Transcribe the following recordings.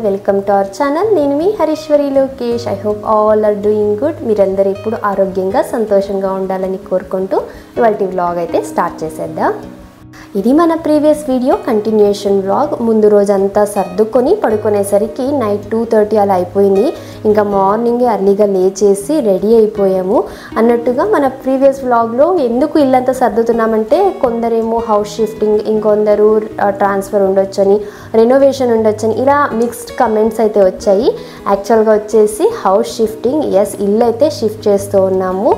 Welcome to our channel. నేను మీ Harishwari Lokesh. I hope all are doing good. మీరందరూ ఇప్పుడు ఆరోగ్యంగా సంతోషంగా ఉండాలని కోరుకుంటూ ఇవాల్టి వ్లాగ్ అయితే స్టార్ట్ చేసేద్దాం. ఇది మన ప్రీవియస్ వీడియో కంటిన్యూషన్ వ్లాగ్. ముందు రోజంతా సర్దుకొని పడుకునేసరికి నైట్ 2:30 అలా అయిపోయింది. ఇంకా మార్నింగ్ ఎర్లీగా లేచేసి రెడీ అయిపోయాము. అన్నట్టుగా మన ప్రీవియస్ వ్లాగ్లో ఎందుకు ఇల్లంతా సర్దుతున్నామంటే కొందరేమో హౌస్ షిఫ్టింగ్, ఇంకొందరు ట్రాన్స్ఫర్ ఉండొచ్చని, రెనోవేషన్ ఉండొచ్చని ఇలా మిక్స్డ్ కమెంట్స్ అయితే వచ్చాయి. యాక్చువల్గా వచ్చేసి హౌస్ షిఫ్టింగ్, ఎస్ ఇల్లు అయితే షిఫ్ట్ చేస్తూ ఉన్నాము.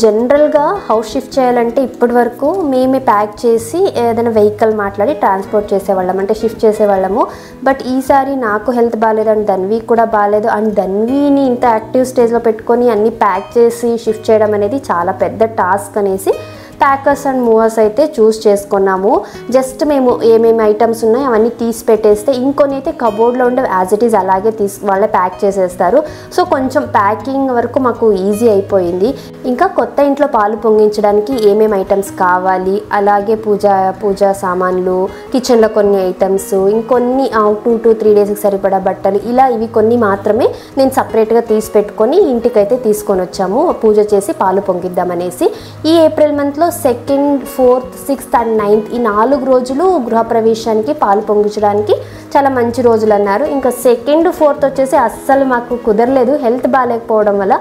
జనరల్గా హౌస్ షిఫ్ట్ చేయాలంటే ఇప్పటి వరకు మేమే ప్యాక్ చేసి ఏదైనా వెహికల్ మాట్లాడి ట్రాన్స్పోర్ట్ చేసేవాళ్ళం, అంటే షిఫ్ట్ చేసేవాళ్ళము. బట్ ఈసారి నాకు హెల్త్ బాగాలేదు అండ్ ధన్వి కూడా బాగాలేదు. అండ్ ధన్విని ఇంత యాక్టివ్ స్టేజ్లో పెట్టుకొని అన్నీ ప్యాక్ చేసి షిఫ్ట్ చేయడం అనేది చాలా పెద్ద టాస్క్ అనేసి ప్యాకర్స్ అండ్ మూవర్స్ అయితే చూస్ చేసుకున్నాము. జస్ట్ మేము ఏమేమి ఐటమ్స్ ఉన్నాయో అవన్నీ తీసి పెట్టేస్తే ఇంకొన్ని అయితే కబోర్డ్లో ఉండే యాజ్ ఇట్ ఈజ్ అలాగే వాళ్ళే ప్యాక్ చేసేస్తారు. సో కొంచెం ప్యాకింగ్ వరకు మాకు ఈజీ అయిపోయింది. ఇంకా కొత్త ఇంట్లో పాలు పొంగించడానికి ఏమేమి ఐటమ్స్ కావాలి, అలాగే పూజా సామాన్లు, కిచెన్లో కొన్ని ఐటమ్స్, ఇంకొన్ని 2 to 3 డేస్కి సరిపడా బట్టలు, ఇలా ఇవి కొన్ని మాత్రమే నేను సపరేట్గా తీసి పెట్టుకొని ఇంటికైతే తీసుకొని వచ్చాము పూజ చేసి పాలు పొంగిద్దామనేసి. ఈ ఏప్రిల్ మంత్లో 2nd, 4th, 6th and 9th ఈ 4 రోజులు గృహప్రవేశానికి పాలు పొంగించడానికి చాలా మంచి రోజులు అన్నారు. ఇంకా 2nd, 4th వచ్చేసి అస్సలు మాకు కుదరలేదు హెల్త్ బాగాలేకపోవడం వల్ల.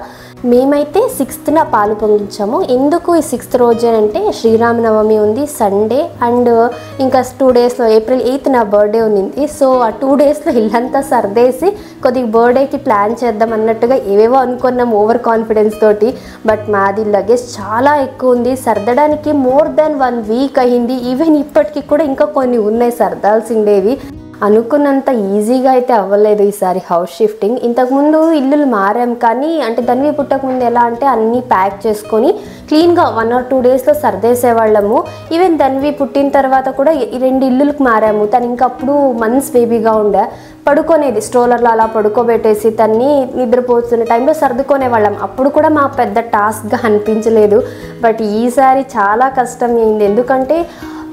మేమైతే 6th పాలు పొంగించాము. ఎందుకు ఈ 6th రోజు అంటే శ్రీరామనవమి ఉంది, సండే, అండ్ ఇంకా 2 డేస్లో April 8th నా బర్త్డే ఉంది. సో ఆ 2 డేస్లో ఇల్లంతా సర్దేసి కొద్దిగా బర్త్డేకి ప్లాన్ చేద్దాం అన్నట్టుగా ఏవేవో అనుకున్నాం ఓవర్ కాన్ఫిడెన్స్ తోటి. బట్ మాది లగేజ్ చాలా ఎక్కువ ఉంది, సర్దడానికి more than 1 week అయింది. ఈవెన్ ఇప్పటికీ కూడా ఇంకా కొన్ని ఉన్నాయి సర్దాల్సిండేవి. అనుకున్నంత ఈజీగా అయితే అవ్వలేదు ఈసారి హౌస్ షిఫ్టింగ్. ఇంతకుముందు ఇల్లులు మారాం, కానీ అంటే ధన్వి పుట్టకముందు ఎలా అంటే అన్నీ ప్యాక్ చేసుకొని క్లీన్గా 1 or 2 డేస్లో సర్దేసేవాళ్ళము. ఈవెన్ ధన్వి పుట్టిన తర్వాత కూడా 2 ఇల్లులకు మారాము. తను ఇంకా అప్పుడు మంత్స్ బేబీగా ఉండే, పడుకునేది స్ట్రోలర్లో అలా పడుకోబెట్టేసి తన్ని నిద్రపోతున్న టైంలో సర్దుకునే వాళ్ళం. అప్పుడు కూడా మా పెద్ద టాస్క్గా అనిపించలేదు. బట్ ఈసారి చాలా కష్టం అయింది. ఎందుకంటే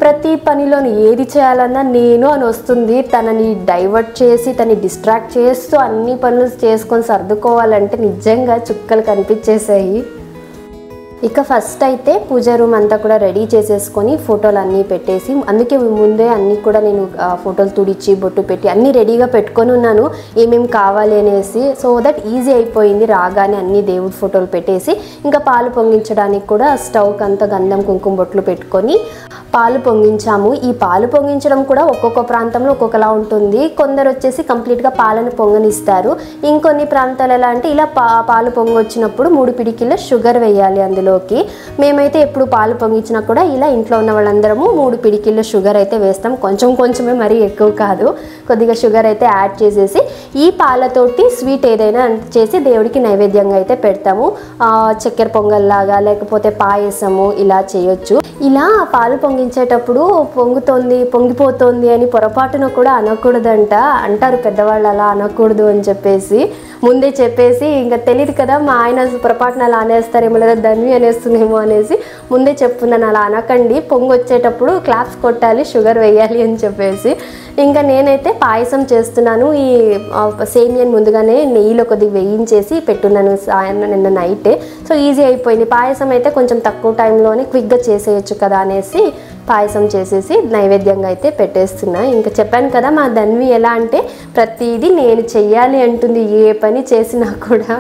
ప్రతి పనిలోని ఏది చేయాలన్నా నేను అని వస్తుంది. తనని డైవర్ట్ చేసి తనని డిస్ట్రాక్ట్ చేస్తూ అన్ని పనులు చేసుకొని సర్దుకోవాలంటే నిజంగా చుక్కలు కనిపించేసాయి. ఇక ఫస్ట్ అయితే పూజా రూమ్ అంతా కూడా రెడీ చేసేసుకొని ఫోటోలు అన్నీ పెట్టేసి, అందుకే ముందే అన్నీ కూడా నేను ఫోటోలు తుడిచి బొట్టు పెట్టి అన్నీ రెడీగా పెట్టుకొని ఉన్నాను ఏమేమి కావాలి అనేసి. సో దట్ ఈజీ అయిపోయింది. రాగానే అన్ని దేవుడి ఫోటోలు పెట్టేసి ఇంకా పాలు పొంగించడానికి కూడా స్టవ్కి అంతా గంధం కుంకుమ బొట్లు పెట్టుకొని పాలు పొంగించాము. ఈ పాలు పొంగించడం కూడా ఒక్కొక్క ప్రాంతంలో ఒక్కొక్కలా ఉంటుంది. కొందరు వచ్చేసి కంప్లీట్గా పాలను పొంగనిస్తారు. ఇంకొన్ని ప్రాంతాలు ఎలా అంటే ఇలా పాలు పొంగొచ్చినప్పుడు 3 పిడికిల షుగర్ వేయాలి అందులోకి. మేమైతే ఎప్పుడు పాలు పొంగించినా కూడా ఇలా ఇంట్లో ఉన్న వాళ్ళందరము 3 పిడికిల షుగర్ అయితే వేస్తాం. కొంచెమే, మరీ ఎక్కువ కాదు. కొద్దిగా షుగర్ అయితే యాడ్ చేసేసి ఈ పాలతోటి స్వీట్ ఏదైనా చేసి దేవుడికి నైవేద్యంగా అయితే పెడతాము. చక్కెర పొంగల్లాగా లేకపోతే పాయసము ఇలా చేయొచ్చు. ఇలా పాలు పొంగించేటప్పుడు పొంగిపోతుంది అని పొరపాటున కూడా అనకూడదంట. అంటారు పెద్దవాళ్ళు అలా అనకూడదు అని చెప్పేసి ముందే చెప్పేసి, ఇంకా తెలియదు కదా మా ఆయన పొరపాటున అలా అనేస్తారేమో లేదా ధన్వి అనేస్తుందేమో అనేసి ముందే చెప్తున్నాను అలా అనకండి, పొంగి వచ్చేటప్పుడు క్లాప్స్ కొట్టాలి, షుగర్ వేయాలి అని చెప్పేసి. ఇంకా నేనైతే పాయసం చేస్తున్నాను. ఈ సేమియాని ముందుగానే నెయ్యిలో కొద్దిగా వేయించేసి పెట్టున్నాను నిన్న నైటే. సో ఈజీ అయిపోయింది. పాయసం అయితే కొంచెం తక్కువ టైంలోనే క్విక్గా చేసేయచ్చు కదా అనేసి పాయసం చేసేసి నైవేద్యంగా అయితే పెట్టేస్తున్నా. ఇంకా చెప్పాను కదా మా ధన్వి ఎలా అంటే ప్రతిదీ నేను చెయ్యాలి అంటుంది ఏ పని చేసినా కూడా.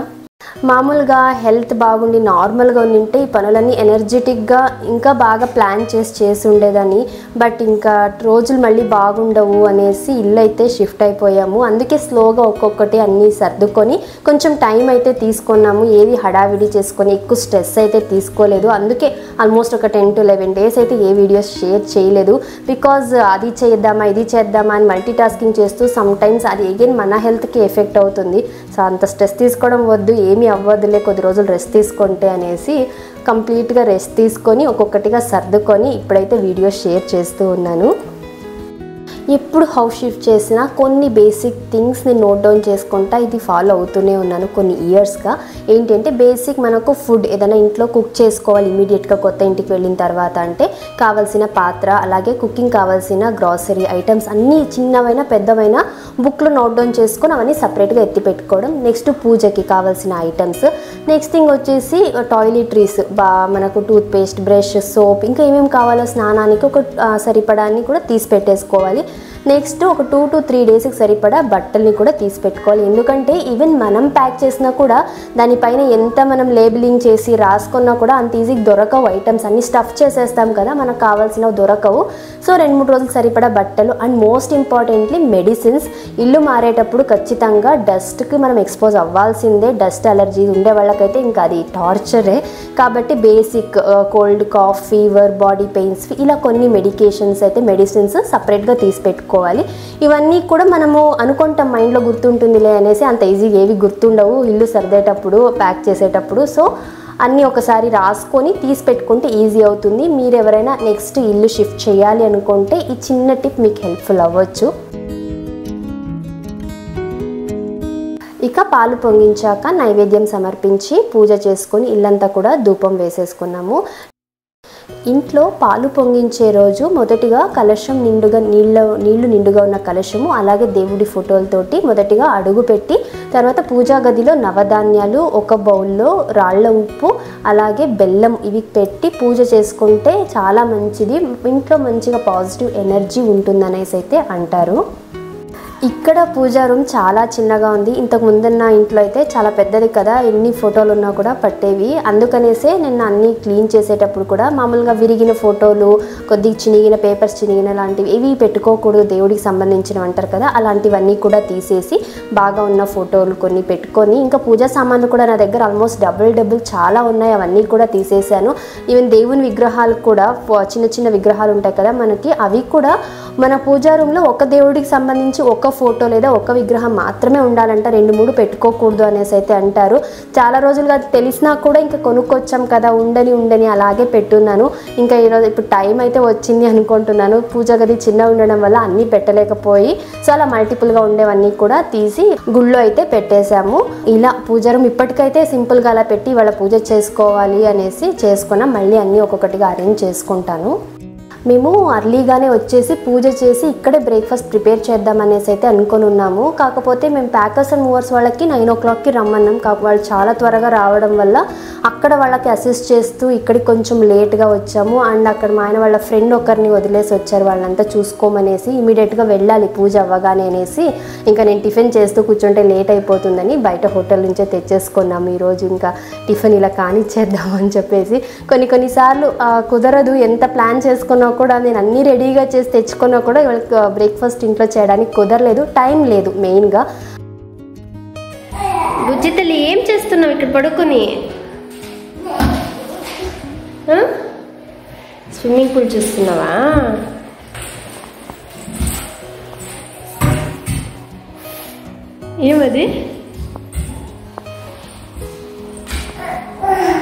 మామూలుగా హెల్త్ బాగుండి నార్మల్గా ఉంటే ఈ పనులన్నీ ఎనర్జెటిక్గా ఇంకా బాగా ప్లాన్ చేసి ఉండేదని. బట్ ఇంకా రోజులు మళ్ళీ బాగుండవు అనేసి ఇల్లు అయితే షిఫ్ట్ అయిపోయాము. అందుకే స్లోగా ఒక్కొక్కటి అన్నీ సర్దుకొని కొంచెం టైం అయితే తీసుకున్నాము. ఏది హడావిడి చేసుకొని ఎక్కువ స్ట్రెస్ అయితే తీసుకోలేదు. అందుకే ఆల్మోస్ట్ ఒక 10 to 11 డేస్ అయితే ఏ వీడియోస్ షేర్ చేయలేదు. బికాజ్ అది చేద్దామా ఇది చేద్దామా అని మల్టీ టాస్కింగ్ చేస్తూ సమ్టైమ్స్ అది అగైన్ మన హెల్త్కి ఎఫెక్ట్ అవుతుంది. సో అంత స్ట్రెస్ తీసుకోవడం వద్దు, ఏమీ అవ్వదులే, కొద్ది రోజులు రెస్ట్ తీసుకుంటే అనేసి కంప్లీట్గా రెస్ట్ తీసుకొని ఒక్కొక్కటిగా సర్దుకొని ఇప్పుడైతే వీడియో షేర్ చేస్తూ ఉన్నాను. ఎప్పుడు హౌస్ షిఫ్ట్ చేసినా కొన్ని బేసిక్ థింగ్స్ నేను నోట్ డౌన్ చేసుకుంటా ఇది ఫాలో అవుతూనే ఉన్నాను కొన్ని ఇయర్స్గా. ఏంటంటే బేసిక్ మనకు ఫుడ్ ఏదైనా ఇంట్లో కుక్ చేసుకోవాలి ఇమీడియట్గా కొత్త ఇంటికి వెళ్ళిన తర్వాత అంటే కావాల్సిన పాత్ర, అలాగే కుకింగ్ కావాల్సిన గ్రాసరీ ఐటమ్స్ అన్నీ చిన్నవైనా పెద్దవైనా బుక్లో నోట్ డౌన్ చేసుకొని అవన్నీ సపరేట్గా ఎత్తి పెట్టుకోవడం. నెక్స్ట్ పూజకి కావాల్సిన ఐటమ్స్. నెక్స్ట్ థింగ్ వచ్చేసి టాయిలెటరీస్, మనకు టూత్ పేస్ట్, బ్రష్, సోప్, ఇంకా ఏమేమి కావాలో స్నానానికి ఒక సరిపడాన్ని కూడా తీసి పెట్టేసుకోవాలి. నెక్స్ట్ ఒక 2 to 3 డేస్కి సరిపడా బట్టల్ని కూడా తీసి పెట్టుకోవాలి. ఎందుకంటే ఈవెన్ మనం ప్యాక్ చేసినా కూడా దానిపైన ఎంత మనం లేబులింగ్ చేసి రాసుకున్నా కూడా అంత ఈజీగా దొరకవు. ఐటమ్స్ అన్ని స్టఫ్ చేసేస్తాం కదా, మనకు కావాల్సినవి దొరకవు. సో 2-3 రోజులకు సరిపడా బట్టలు. And most importantly medicines. ఇల్లు మారేటప్పుడు ఖచ్చితంగా డస్ట్కి మనం ఎక్స్పోజ్ అవ్వాల్సిందే. డస్ట్ అలర్జీ ఉండే వాళ్ళకైతే ఇంకా అది టార్చరే. కాబట్టి basic cold, cough, fever, body pains ఇలా కొన్ని మెడికేషన్స్ అయితే మెడిసిన్స్ సపరేట్గా తీసి పెట్టుకోవాలి. ఇవన్నీ కూడా మనము అనుకుంటాం మైండ్లో గుర్తుంటుందిలే అనేసి, అంత ఈజీగా ఏవి గుర్తుండవు ఇల్లు సర్దేటప్పుడు, ప్యాక్ చేసేటప్పుడు. సో అన్నీ ఒకసారి రాసుకొని తీసి పెట్టుకుంటే ఈజీ అవుతుంది. మీరు ఎవరైనా నెక్స్ట్ ఇల్లు షిఫ్ట్ చేయాలి అనుకుంటే ఈ చిన్న టిప్ మీకు హెల్ప్ఫుల్ అవ్వచ్చు. ఇక పాలు పొంగించాక నైవేద్యం సమర్పించి పూజ చేసుకొని ఇల్లంతా కూడా ధూపం వేసేసుకున్నాము. ఇంట్లో పాలు పొంగించే రోజు మొదటిగా కలశం నిండుగా నీళ్లు నిండుగా ఉన్న కలశము, అలాగే దేవుడి ఫోటోలతోటి మొదటిగా అడుగు పెట్టి తర్వాత పూజా గదిలో నవధాన్యాలు, ఒక బౌల్లో రాళ్ల ఉప్పు, అలాగే బెల్లం ఇవి పెట్టి పూజ చేసుకుంటే చాలా మంచిది. ఇంట్లో మంచిగా పాజిటివ్ ఎనర్జీ ఉంటుందనేసి అయితే అంటారు. ఇక్కడ పూజా రూమ్ చాలా చిన్నగా ఉంది. ఇంతకు ముందున్న ఇంట్లో అయితే చాలా పెద్దది కదా, ఎన్ని ఫోటోలు ఉన్నా కూడా పట్టేవి. అందుకనేసే నేను అన్నీ క్లీన్ చేసేటప్పుడు కూడా మామూలుగా విరిగిన ఫోటోలు, కొద్దిగా చినిగిన పేపర్స్ చినిగిన లాంటివి ఇవి పెట్టుకోకూడదు, దేవుడికి సంబంధించినవి అంటారు కదా, అలాంటివన్నీ కూడా తీసేసి బాగా ఉన్న ఫోటోలు కొన్ని పెట్టుకొని, ఇంకా పూజా సామాన్లు కూడా నా దగ్గర ఆల్మోస్ట్ డబుల్ చాలా ఉన్నాయి, అవన్నీ కూడా తీసేసాను. ఈవెన్ దేవుని విగ్రహాలు కూడా చిన్న చిన్న విగ్రహాలు ఉంటాయి కదా మనకి, అవి కూడా మన పూజా రూమ్లో ఒక దేవుడికి సంబంధించి ఒక ఫోటో లేదా ఒక విగ్రహం మాత్రమే ఉండాలంట, 2-3 పెట్టుకోకూడదు అనేసి అయితే అంటారు. చాలా రోజులుగా తెలిసినా కూడా ఇంకా కొనుక్కొచ్చాం కదా, ఉండని అలాగే పెట్టున్నాను. ఇంకా ఈరోజు ఇప్పుడు టైం అయితే వచ్చింది అనుకుంటున్నాను. పూజ గది చిన్న ఉండడం వల్ల అన్నీ పెట్టలేకపోయి సో అలా మల్టిపుల్గా ఉండేవన్నీ కూడా తీసి గుళ్ళో అయితే పెట్టేశాము. ఇలా పూజా రూమ్ ఇప్పటికైతే సింపుల్గా అలా పెట్టి ఇవాళ పూజ చేసుకోవాలి అనేసి చేసుకున్నాం. మళ్ళీ అన్నీ ఒక్కొక్కటిగా అరేంజ్ చేసుకుంటాను. మేము అర్లీగానే వచ్చేసి పూజ చేసి ఇక్కడే బ్రేక్ఫాస్ట్ ప్రిపేర్ చేద్దామనేసి అయితే అనుకొని ఉన్నాము. కాకపోతే మేము ప్యాకర్స్ అండ్ మూవర్స్ వాళ్ళకి 9 o'clockకి రమ్మన్నాం. వాళ్ళు చాలా త్వరగా రావడం వల్ల అక్కడ వాళ్ళకి అసిస్ట్ చేస్తూ ఇక్కడికి కొంచెం లేట్గా వచ్చాము. అండ్ అక్కడ మా ఆయన వాళ్ళ ఫ్రెండ్ ఒకరిని వదిలేసి వచ్చారు, వాళ్ళంతా చూసుకోమనేసి. ఇమీడియట్గా వెళ్ళాలి పూజ అవ్వగానే అనేసి ఇంకా నేను టిఫిన్ చేస్తూ కూర్చుంటే లేట్ అయిపోతుందని బయట హోటల్ నుంచే తెచ్చేసుకున్నాము. ఈరోజు ఇంకా టిఫిన్ ఇలా కానిచ్చేద్దాము అని చెప్పేసి. కొన్నిసార్లు కుదరదు, ఎంత ప్లాన్ చేసుకున్నా కూడా నేను అన్నీ రెడీగా చేసి తెచ్చుకున్నా కూడా ఇవాళ బ్రేక్ఫాస్ట్ ఇంట్లో చేయడానికి కుదరలేదు, టైం లేదు మెయిన్గా. బుజ్జితల్లి ఏం చేస్తున్నావు ఇక్కడ పడుకొని? స్విమ్మింగ్ పూల్ చూస్తున్నావా? ఏమది?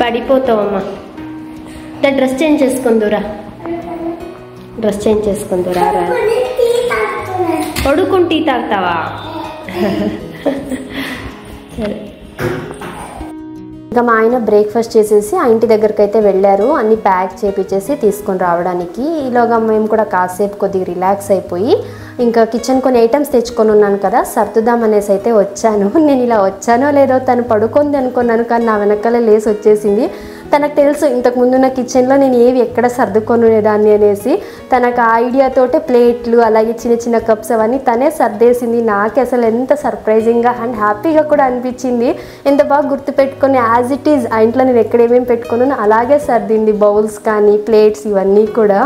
పడిపోతావమ్మా. డ్రెస్ చేంజ్ చేసుకుందురా, డ్రెస్ చేంజ్ చేసుకుందురా. పడుకుని టీ తాగుతావా? సరే. ఇంకా మా ఆయన బ్రేక్ఫాస్ట్ చేసేసి ఆ ఇంటి దగ్గరికి అయితే వెళ్ళారు, అన్నీ ప్యాక్ చేపించేసి తీసుకొని రావడానికి. ఈలోగా మేము కూడా కాసేపు కొద్దిగా రిలాక్స్ అయిపోయి ఇంకా కిచెన్ కొన్ని ఐటమ్స్ తెచ్చుకొని ఉన్నాను కదా, సర్దుదాం అనేసి అయితే వచ్చాను. నేను ఇలా వచ్చానో లేదో తను పడుకుంది అనుకున్నాను, కానీ నా వెనకాల లేసి వచ్చేసింది. తనకు తెలుసు ఇంతకుముందు నా కిచెన్లో నేను ఏవి ఎక్కడ సర్దుకొనేదాన్ని అనేసి. తనకు ఆ ఐడియాతోటే ప్లేట్లు అలాగే చిన్న చిన్న కప్స్ అవన్నీ తనే సర్దేసింది. నాకు అసలు ఎంత సర్ప్రైజింగ్గా అండ్ హ్యాపీగా కూడా అనిపించింది. ఎంత బాగా గుర్తుపెట్టుకొని యాజ్ ఇట్ ఈజ్ ఆ ఇంట్లో నేను ఎక్కడేమేమి పెట్టుకున్నానో అలాగే సర్దింది. బౌల్స్ కానీ ప్లేట్స్ ఇవన్నీ కూడా.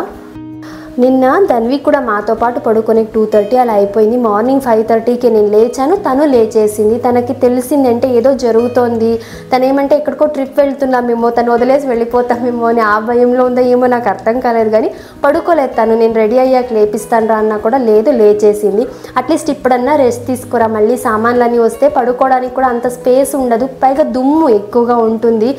నిన్న ధన్వి కూడా మాతో పాటు పడుకొని 2:30 అలా అయిపోయింది. మార్నింగ్ 5:30కి నేను లేచాను, తను లేచేసింది. తనకి తెలిసిందంటే ఏదో జరుగుతోంది, తను ఏమంటే ఎక్కడికో ట్రిప్ వెళ్తున్నామేమో, తను వదిలేసి వెళ్ళిపోతామేమో అని ఆ భయంలో ఉందో ఏమో నాకు అర్థం కాలేదు. కానీ పడుకోలేదు తను. నేను రెడీ అయ్యాక లేపిస్తాను రా అన్నా కూడా లేదు, లేచేసింది. అట్లీస్ట్ ఇప్పుడన్నా రెస్ట్ తీసుకురా, మళ్ళీ సామాన్లన్నీ వస్తే పడుకోవడానికి కూడా అంత స్పేస్ ఉండదు, పైగా దుమ్ము ఎక్కువగా ఉంటుంది.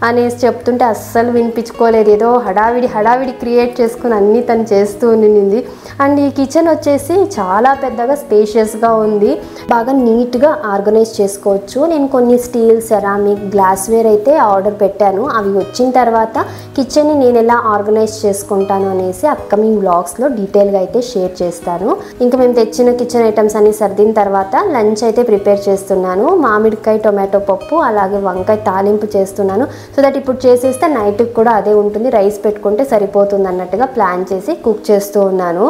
అనేసి చెప్తుంటే అస్సలు వినిపించుకోలేదు. ఏదో హడావిడి క్రియేట్ చేసుకుని అన్నీ తను చేస్తూ ఉండింది. అండ్ ఈ కిచెన్ వచ్చేసి చాలా పెద్దగా స్పేషియస్గా ఉంది, బాగా నీట్గా ఆర్గనైజ్ చేసుకోవచ్చు. నేను కొన్ని స్టీల్, సెరామిక్, గ్లాస్వేర్ అయితే ఆర్డర్ పెట్టాను. అవి వచ్చిన తర్వాత కిచెన్ని నేను ఎలా ఆర్గనైజ్ చేసుకుంటాను అనేసి అప్కమింగ్ వ్లాగ్స్లో డీటెయిల్గా అయితే షేర్ చేస్తాను. ఇంకా మేము తెచ్చిన కిచెన్ ఐటమ్స్ అన్ని సర్దిన తర్వాత లంచ్ అయితే ప్రిపేర్ చేస్తున్నాను. మామిడికాయ టొమాటో పప్పు అలాగే వంకాయ తాలింపు చేస్తున్నాను. సో దట్ ఇప్పుడు చేసేస్తే నైట్కి కూడా అదే ఉంటుంది, రైస్ పెట్టుకుంటే సరిపోతుంది అన్నట్టుగా ప్లాన్ చేసి కుక్ చేస్తూ ఉన్నాను.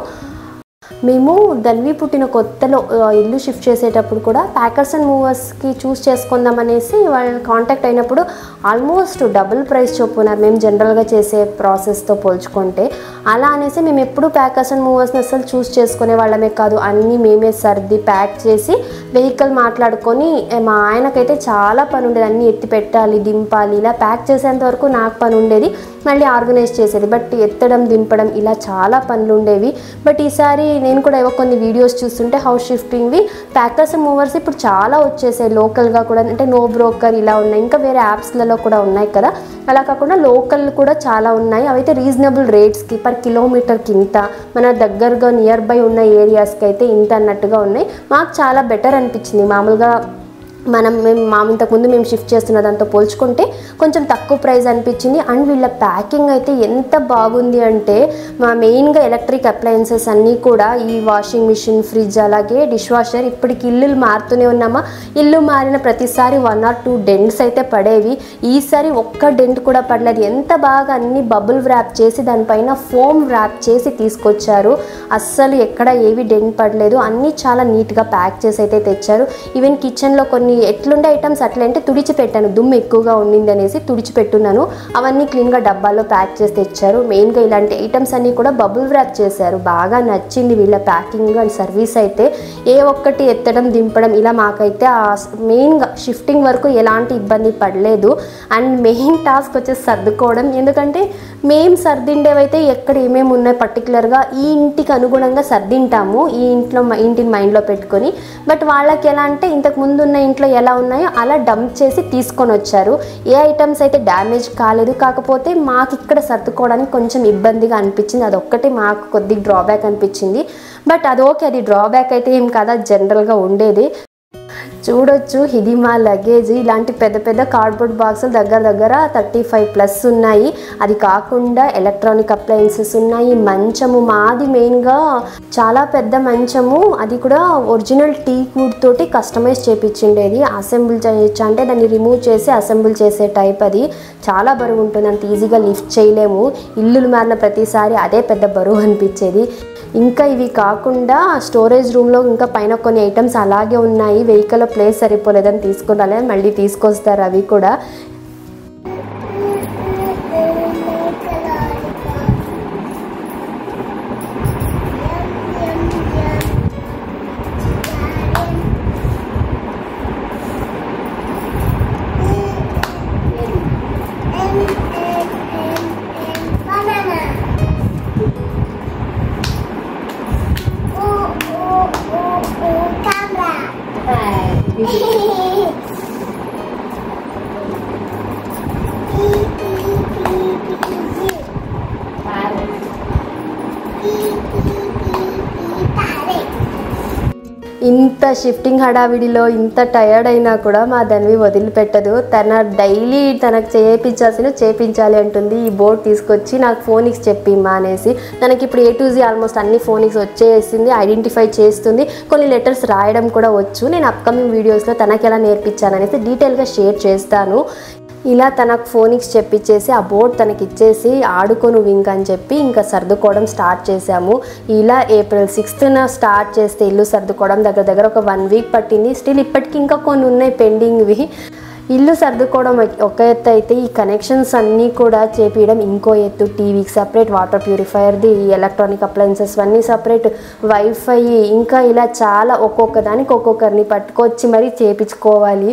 మేము ధన్వి పుట్టిన కొత్తలో ఇల్లు షిఫ్ట్ చేసేటప్పుడు కూడా ప్యాకర్స్ అండ్ మూవర్స్కి చూస్ చేసుకుందాం అనేసి వాళ్ళు కాంటాక్ట్ అయినప్పుడు ఆల్మోస్ట్ డబుల్ ప్రైస్ చెప్పున్నారు మేము జనరల్గా చేసే ప్రాసెస్తో పోల్చుకుంటే. అలా అనేసి మేము ఎప్పుడు ప్యాకర్స్ అండ్ మూవర్స్ని అసలు చూస్ చేసుకునే వాళ్ళమే కాదు, అన్నీ మేమే సర్ది ప్యాక్ చేసి వెహికల్ మాట్లాడుకొని, మా ఆయనకైతే చాలా పని ఉండేది, అన్నీ ఎత్తి పెట్టాలి, దింపాలి, ఇలా ప్యాక్ చేసేంత వరకు నాకు పని ఉండేది, మళ్ళీ ఆర్గనైజ్ చేసేది. బట్ ఎత్తడం, దింపడం ఇలా చాలా పనులు ఉండేవి. బట్ ఈసారి నేను కూడా ఏవో కొన్ని వీడియోస్ చూస్తుంటే హౌస్ షిఫ్టింగ్వి ప్యాకర్స్ అండ్ మూవర్స్ ఇప్పుడు చాలా వచ్చేసాయి లోకల్గా కూడా, అంటే నో బ్రోకర్ ఇలా ఉన్నాయి, ఇంకా వేరే యాప్స్లలో కూడా ఉన్నాయి కదా. అలా కాకుండా లోకల్ కూడా చాలా ఉన్నాయి. అవైతే రీజనబుల్ రేట్స్కి పర్ కిలోమీటర్కి ఇంత, మన దగ్గరగా నియర్ బై ఉన్న ఏరియాస్కి అయితే ఇంత అన్నట్టుగా ఉన్నాయి. మాకు చాలా బెటర్ అనిపించింది. మామూలుగా ఇంతకుముందు మేము షిఫ్ట్ చేస్తున్న దాంతో పోల్చుకుంటే కొంచెం తక్కువ ప్రైస్ అనిపించింది. అండ్ వీళ్ళ ప్యాకింగ్ అయితే ఎంత బాగుంది అంటే, మెయిన్గా ఎలక్ట్రిక్ అప్లయన్సెస్ అన్నీ కూడా, ఈ వాషింగ్ మిషన్, ఫ్రిడ్జ్, అలాగే డిష్ వాషర్, ఇప్పటికి ఇల్లులు మారుతూనే ఉన్నామా, ఇల్లు మారిన ప్రతిసారి 1 or 2 డెంట్స్ అయితే పడేవి. ఈసారి ఒక్క డెంట్ కూడా పడలేదు. ఎంత బాగా అన్ని బబుల్ వ్రాప్ చేసి దానిపైన ఫోమ్ వ్రాప్ చేసి తీసుకొచ్చారు. అస్సలు ఎక్కడ ఏవి డెంట్ పడలేదు, అన్నీ చాలా నీట్గా ప్యాక్ చేసి అయితే తెచ్చారు. ఈవెన్ కిచెన్లో కొన్ని ఎట్లుండే ఐటమ్స్ అట్లంటే తుడిచిపెట్టాను, దుమ్ము ఎక్కువగా ఉండింది అనేసి తుడిచిపెట్టున్నాను. అవన్నీ క్లీన్గా డబ్బాల్లో ప్యాక్ చేసి తెచ్చారు. మెయిన్గా ఇలాంటి ఐటమ్స్ అన్నీ కూడా బబుల్ వ్రాప్ చేశారు. బాగా నచ్చింది వీళ్ళ ప్యాకింగ్ అండ్ సర్వీస్ అయితే. ఏ ఒక్కటి ఎత్తడం, దింపడం ఇలా మాకైతే మెయిన్గా షిఫ్టింగ్ వరకు ఎలాంటి ఇబ్బంది పడలేదు. అండ్ మెయిన్ టాస్క్ వచ్చేసి సర్దుకోవడం. ఎందుకంటే మేము సర్దిండేవైతే ఎక్కడ ఏమేమి ఉన్నాయి పర్టికులర్గా ఈ ఇంటికి అనుగుణంగా సర్దింటాము, ఈ ఇంటిని మైండ్లో పెట్టుకొని. బట్ వాళ్ళకి ఎలా అంటే ఇంతకు ముందు ఉన్న ఇంట్లో ఎలా ఉన్నాయో అలా డంప్ చేసి తీసుకొని వచ్చారు. ఏ ఐటమ్స్ అయితే డ్యామేజ్ కాలేదు, కాకపోతే మాకు ఇక్కడ సర్దుకోవడానికి కొంచెం ఇబ్బందిగా అనిపించింది. అదొక్కటి మాకు కొద్దిగా డ్రాబ్యాక్ అనిపించింది. బట్ అది ఓకే, అది డ్రాబ్యాక్ అయితే ఏం కాదా, జనరల్గా ఉండేది. చూడొచ్చు, ఇది మా లగేజ్. ఇలాంటి పెద్ద పెద్ద కార్డ్బోర్డ్ బాక్సులు దగ్గర 35+ ఉన్నాయి. అది కాకుండా ఎలక్ట్రానిక్ అప్లయన్సెస్ ఉన్నాయి. మంచము మాది మెయిన్గా చాలా పెద్ద మంచము, అది కూడా ఒరిజినల్ టీక్ వుడ్ తోటి కస్టమైజ్ చేయించిండేది. అసెంబుల్ చేయొచ్చు అంటే దాన్ని రిమూవ్ చేసి అసెంబుల్ చేసే టైప్. అది చాలా బరువు ఉంటుంది, అంత ఈజీగా లిఫ్ట్ చేయలేము. ఇల్లులు మారిన ప్రతిసారి అదే పెద్ద బరువు అనిపించేది. ఇంకా ఇవి కాకుండా స్టోరేజ్ రూమ్లో ఇంకా పైన కొన్ని ఐటమ్స్ అలాగే ఉన్నాయి. వెహికల్లో ప్లేస్ సరిపోలేదని తీసుకురాలే, మళ్ళీ తీసుకొస్తారు అవి కూడా. ఇంత షిఫ్టింగ్ హడావిడిలో ఇంత టయర్డ్ అయినా కూడా మా ధన్వి వదిలిపెట్టదు. డైలీ తనకు చేయించాలి అంటుంది. ఈ బోర్డ్ తీసుకొచ్చి నాకు ఫోనిక్స్ చెప్పిమ్మా అనేసి. తనకి ఇప్పుడు A to Z ఆల్మోస్ట్ అన్ని ఫోనిక్స్ వచ్చేసింది, ఐడెంటిఫై చేస్తుంది, కొన్ని లెటర్స్ రాయడం కూడా వచ్చు. నేను అప్కమింగ్ వీడియోస్లో తనకి ఎలా నేర్పించాననేసి డీటెయిల్గా షేర్ చేస్తాను. ఇలా తనకు ఫోనిక్స్ చెప్పించేసి ఆ బోర్డ్ తనకి ఇచ్చేసి ఆడుకో నువ్వు ఇంకా అని చెప్పి ఇంకా సర్దుకోవడం స్టార్ట్ చేసాము. ఇలా April 6th స్టార్ట్ చేస్తే ఇల్లు సర్దుకోవడం దగ్గర ఒక 1 week పట్టింది. స్టిల్ ఇప్పటికి ఇంకా కొన్ని ఉన్నాయి పెండింగ్వి. ఇల్లు సర్దుకోవడం ఒక ఎత్తు అయితే, ఈ కనెక్షన్స్ అన్నీ కూడా చేపించడం ఇంకో ఎత్తు. టీవీకి సపరేట్, వాటర్ ప్యూరిఫైయర్ది, ఎలక్ట్రానిక్ అప్లయన్సెస్ అన్నీ సపరేట్, వైఫై, ఇంకా ఇలా చాలా ఒక్కొక్క దానికి ఒక్కొక్కరిని పట్టుకొచ్చి మరీ చేపించుకోవాలి.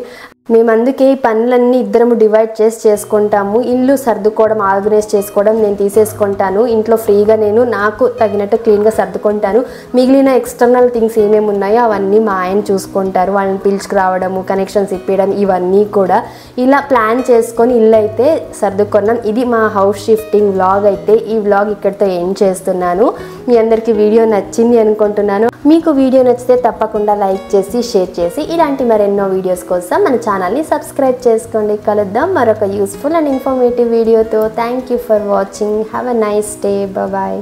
మేము అందుకే ఈ పనులన్నీ ఇద్దరము డివైడ్ చేసి చేసుకుంటాము. ఇల్లు సర్దుకోవడం, ఆర్గనైజ్ చేసుకోవడం నేను తీసేసుకుంటాను. ఇంట్లో ఫ్రీగా నేను నాకు తగినట్టు క్లీన్గా సర్దుకుంటాను. మిగిలిన ఎక్స్టర్నల్ థింగ్స్ ఏమేమి ఉన్నాయో అవన్నీ మా ఆయన చూసుకుంటారు. వాళ్ళని పిలుచుకురావడము, కనెక్షన్స్ ఇప్పించడం, ఇవన్నీ కూడా ఇలా ప్లాన్ చేసుకొని ఇల్లు అయితే సర్దుకున్నాం. ఇది మా హౌస్ షిఫ్టింగ్ వ్లాగ్ అయితే. ఈ వ్లాగ్ ఇక్కడితో ఎండ్ చేస్తున్నాను. మీ అందరికీ వీడియో నచ్చింది అనుకుంటున్నాను. మీకు వీడియో నచ్చితే తప్పకుండా లైక్ చేసి షేర్ చేసి ఇలాంటి మరెన్నో వీడియోస్ కోసం మన ఛానల్ని సబ్స్క్రైబ్ చేసుకోండి. కలుద్దాం మరొక యూస్ఫుల్ అండ్ ఇన్ఫర్మేటివ్ వీడియోతో. Thank you for watching. Have a nice day. Bye.